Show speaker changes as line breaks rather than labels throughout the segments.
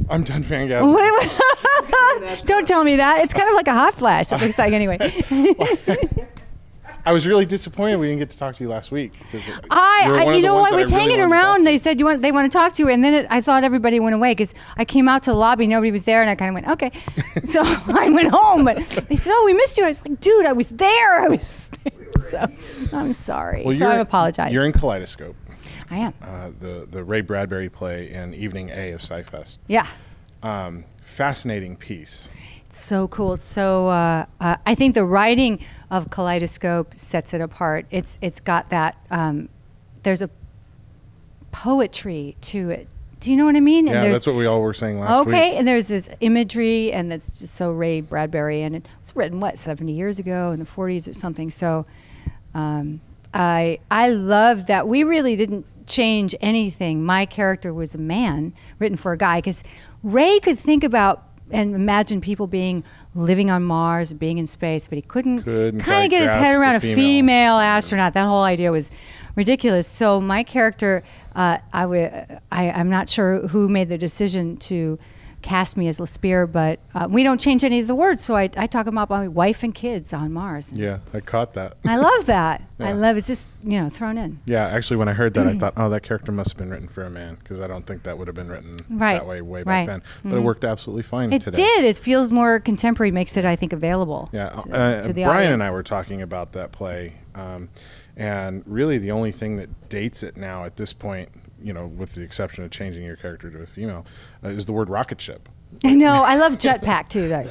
I'm done fangasming.
Don't tell me that. It's kind of like a hot flash, it looks like, anyway.
I was really disappointed we didn't get to talk to you last week.
I was hanging around. They said they want to talk to you, and then I thought everybody went away because I came out to the lobby, nobody was there, and I kind of went, okay. So I went home, but they said, oh, we missed you. I was like, dude, I was there. So I'm sorry.
Well,
so I apologize.
You're in Kaleidoscope.
I am.
The Ray Bradbury play in Evening A of Sci-Fest.
Yeah.
Fascinating piece.
So cool. So I think the writing of Kaleidoscope sets it apart. It's got that, there's a poetry to it. Do you know what I mean?
Yeah,
and
that's what we all were saying last week.
Okay, and there's this imagery, and that's just so Ray Bradbury, and it was written, 70 years ago in the 40s or something. So I love that we really didn't change anything. My character was a man written for a guy, because Ray could think about and imagine people living on Mars, being in space, but he couldn't kind of get his head around a female astronaut. That whole idea was ridiculous. So my character, I'm not sure who made the decision to cast me as Lespierre, but we don't change any of the words. So I talk about my wife and kids on Mars.
Yeah, I caught that.
I love that.
Yeah.
I love it's just thrown in.
Yeah, actually, when I heard that, I thought, oh, that character must have been written for a man, because I don't think that would have been written that way back then. But it worked absolutely fine today. It
did. It feels more contemporary, makes it, I think, available.
Yeah,
to the
Brian
audience.
and I were talking about that play, and really the only thing that dates it now at this point, with the exception of changing your character to a female, is the word rocket ship.
I know. I love jetpack too, though.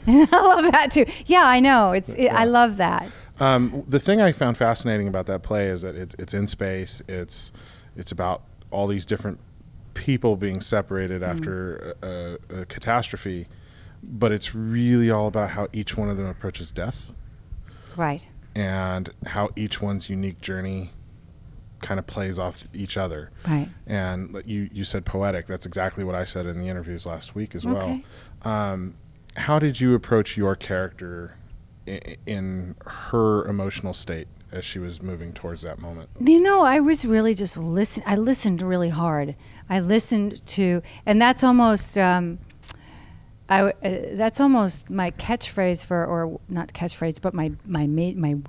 I love that too. Yeah, I know. I love that.
The thing I found fascinating about that play is that it's in space. It's about all these different people being separated after a catastrophe, but it's really all about how each one of them approaches death.
Right.
And how each one's unique journey kind of plays off each other.
Right.
And you said poetic. That's exactly what I said in the interviews last week as well. How did you approach your character in her emotional state as she was moving towards that moment?
I was really just listening. I listened really hard. I listened to, and that's almost that's almost my catchphrase or not catchphrase, but my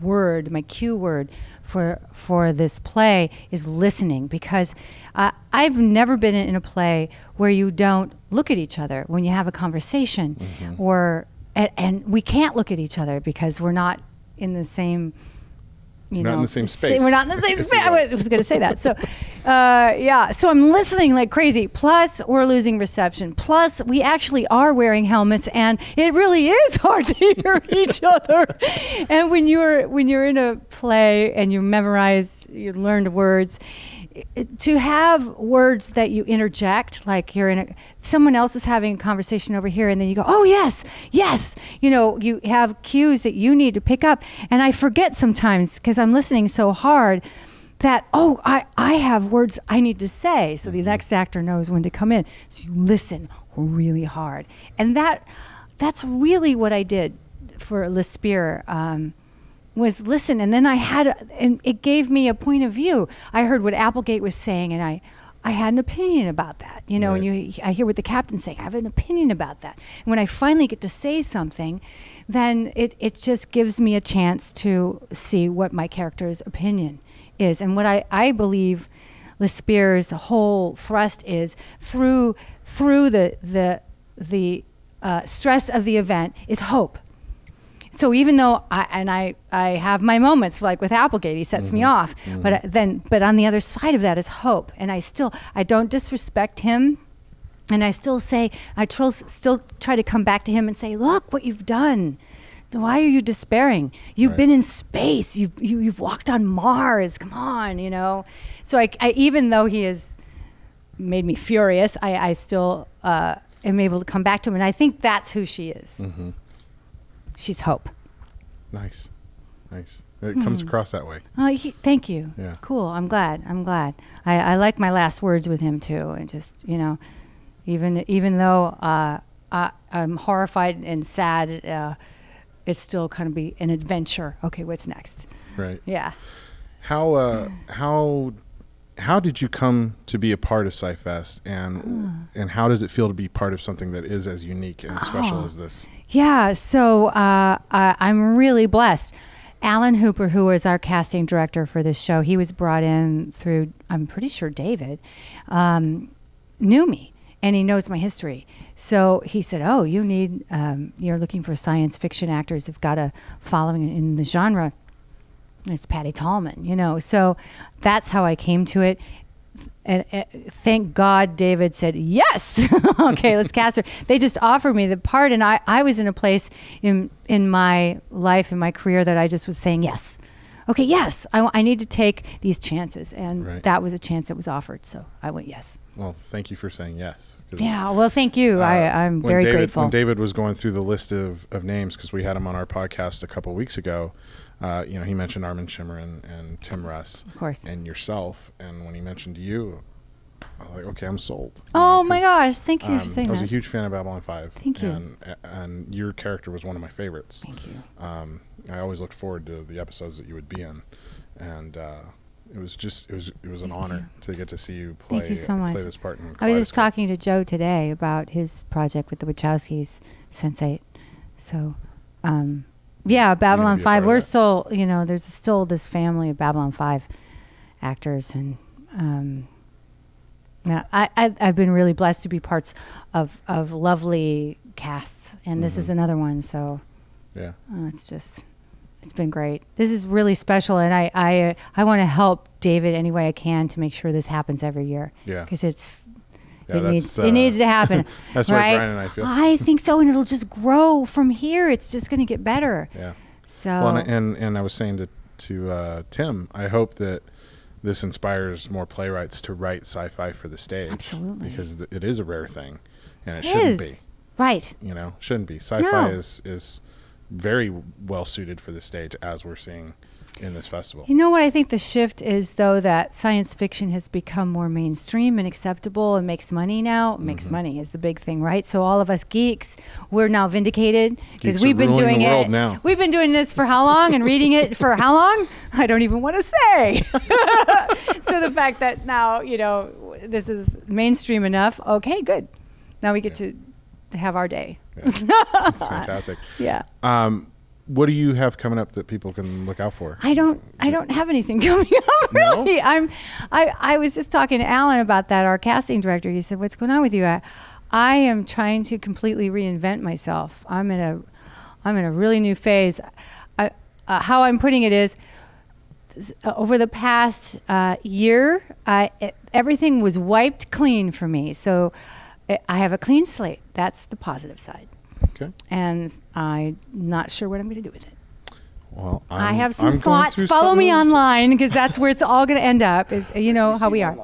word, my cue word for this play is listening, because I've never been in a play where you don't look at each other when you have a conversation, and we can't look at each other because we're not in the same.
Not in the same space.
We're not in the same space. I was going to say that. So, So I'm listening like crazy. Plus, we're losing reception. Plus, we actually are wearing helmets, and it really is hard to hear each other. And when you're in a play and you learned words, to have words that you interject, like someone else is having a conversation over here, and then you go, oh yes, you have cues that you need to pick up. And I forget sometimes, because I'm listening so hard, that, I have words I need to say, so the next actor knows when to come in. So you listen really hard. And that's really what I did for Lespierre. Was listen, and then and it gave me a point of view. I heard what Applegate was saying, and I had an opinion about that.
Right.
And I hear what the captain's saying. I have an opinion about that. And when I finally get to say something, then it just gives me a chance to see what my character's opinion is. And what I believe Lespierre's whole thrust is through the stress of the event is hope. So even though I have my moments, like with Applegate, he sets me off, but on the other side of that is hope, and I don't disrespect him, and I still still try to come back to him and say, look what you've done. Why are you despairing? You've been in space. You've walked on Mars. Come on, So I even though he has made me furious, I still am able to come back to him, and I think that's who she is. Mm-hmm. She's hope.
Nice. It comes across that way.
Oh, thank you.
Yeah.
Cool. I'm glad. I like my last words with him too. And just even though I'm horrified and sad, it's still kind of be an adventure. Okay, what's next?
Right.
Yeah.
How how did you come to be a part of Sci-Fest, and how does it feel to be part of something that is as unique and special as this?
Yeah, so I'm really blessed. Alan Hooper, who was our casting director for this show, he was brought in through, I'm pretty sure David, knew me, and he knows my history. So he said, oh, you need, you're looking for science fiction actors who've got a following in the genre. There's Patty Tallman, you know. So that's how I came to it. And thank God David said, yes, okay, let's cast her. They just offered me the part, and I was in a place in my life, in my career, that I just was saying yes. Okay, yes, I need to take these chances, and that was a chance that was offered, so I went yes.
Well, thank you for saying yes.
Yeah, well, thank you. I'm very grateful.
When David was going through the list of names, because we had him on our podcast a couple weeks ago, you know, he mentioned Armin Shimmer and Tim Russ,
of course,
and yourself. And when he mentioned you, I was like, okay, I'm sold.
Oh my gosh, thank you for saying that.
I was a huge fan of Babylon 5.
Thank you.
And your character was one of my favorites.
Thank you.
I always looked forward to the episodes that you would be in, and it was an honor to get to see you play.
Thank you so much.
Play this part in Kaleidoscope.
I was just talking to Joe today about his project with the Wachowskis, Sense8. So. Yeah, Babylon 5. We're still, you know, there's still this family of Babylon 5 actors, and yeah, I've been really blessed to be parts of lovely casts, and this is another one. So
yeah,
it's been great. This is really special, and I want to help David any way I can to make sure this happens every year. Yeah, because it needs to happen.
That's
right?
what Brian and I feel.
I think so, and it'll just grow from here. It's just going to get better.
Yeah.
So.
Well, and I was saying to Tim, I hope that this inspires more playwrights to write sci-fi for the stage.
Absolutely.
Because it is a rare thing, and it shouldn't be.
Right.
You know, shouldn't be. Sci-fi is very well suited for the stage, as we're seeing in this festival.
You know what I think the shift is, though, that science fiction has become more mainstream and acceptable and makes money now. Makes money is the big thing, right? So all of us geeks, we're now vindicated because we've been doing it. Now. We've been doing this for how long and reading it for how long? I don't even want to say. So the fact that now, you know, this is mainstream enough. Okay, good. Now we get to have our day.
Yeah. That's fantastic.
Yeah.
What do you have coming up that people can look out for?
I don't have anything coming up, really. No? I was just talking to Alan about that, our casting director. He said, "What's going on with you?" I am trying to completely reinvent myself. I'm in a really new phase. How I'm putting it is, over the past year, everything was wiped clean for me. So I have a clean slate. That's the positive side.
Okay.
And I'm not sure what I'm going to do with it.
Well,
I have some thoughts. Follow me online, because that's where it's all going to end up. Is, you know how we are.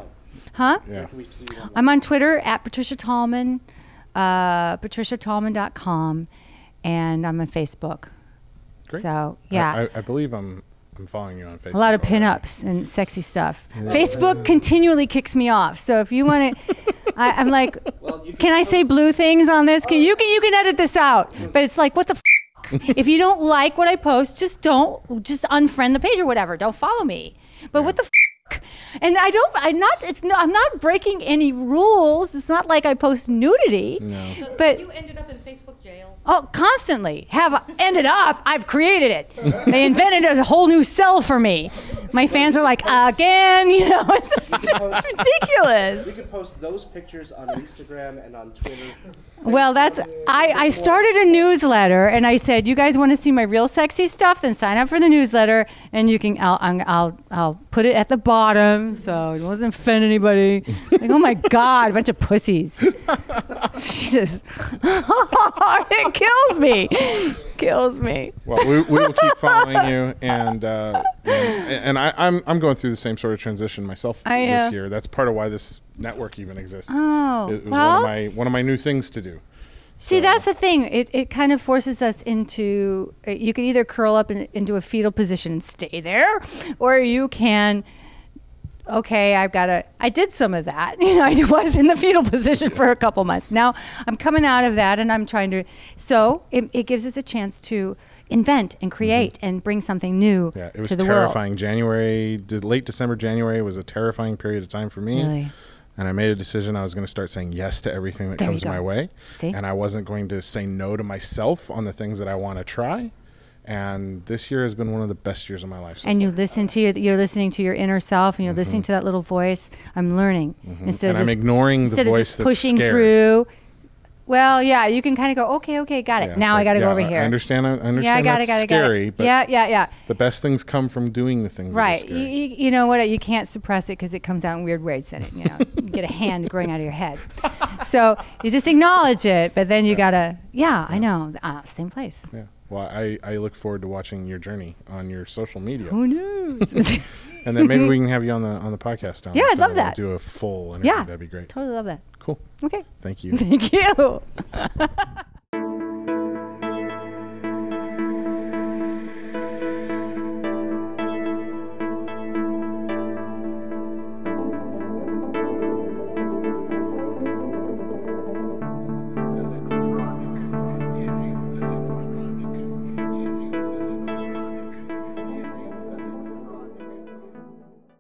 Huh?
Yeah.
I'm on Twitter at Patricia Tallman, patriciatallman.com, and I'm on Facebook.
Great.
So yeah,
I believe I'm following you on Facebook.
A lot of pinups and sexy stuff. Facebook continually kicks me off. So if you want to, I'm like, can I say blue things on this? You can edit this out. But it's like, what the f***? If you don't like what I post, just unfriend the page or whatever. Don't follow me. But what the f***? And I'm not breaking any rules. It's not like I post nudity.
No.
But you ended up in Facebook jail.
Oh, constantly. Have ended up. I've created it. They invented a whole new cell for me. My fans are like, again, you know, it's ridiculous.
We could post those pictures on Instagram and on Twitter.
Well, I started a newsletter, and I said, you guys want to see my real sexy stuff? Then sign up for the newsletter, and you can. I'll put it at the bottom, so it doesn't offend anybody. Like, oh my God, a bunch of pussies. Jesus, it kills me. Kills me.
Well, we will keep following you, and I'm going through the same sort of transition myself this year. That's part of why this network even exists.
Oh,
it was one of my new things to do.
See, that's the thing. It kind of forces us into. You can either curl up into a fetal position and stay there, or you can. Okay, I did some of that. You know, I was in the fetal position for a couple months. Now I'm coming out of that, and I'm trying to. So it gives us a chance to invent and create and bring something new
Yeah, it was
to the world.
terrifying. Late December, January was a terrifying period of time for me.
Really?
And I made a decision I was going to start saying yes to everything that
There you
comes
go.
my way.
See?
And I wasn't going to say no to myself on the things that I want to try. And this year has been one of the best years of my life. So
And
far.
you listen to you're listening to your inner self, and you're listening to that little voice. I'm learning instead
And
of
I'm ignoring the
instead of
voice
just
that's
pushing
scared.
through. Well, yeah, you can kind of go, okay, got it.
Yeah,
Now
it's
I got to
like,
go over
I
here.
understand. I understand
Yeah, I got
that's
it.
scary, but
Yeah.
the best things come from doing the things
Right.
that are scary.
You know what? You can't suppress it because it comes out in weird ways. And you get a hand growing out of your head. So you just acknowledge it, but then you gotta. Yeah, I know. Same place.
Yeah. Well, I look forward to watching your journey on your social media.
Who knows?
And then maybe we can have you on the podcast down.
Yeah, I'd love
we'll
that.
Do a full interview.
Yeah.
That'd be great.
Totally love that.
Cool.
Okay.
Thank you.
Thank you.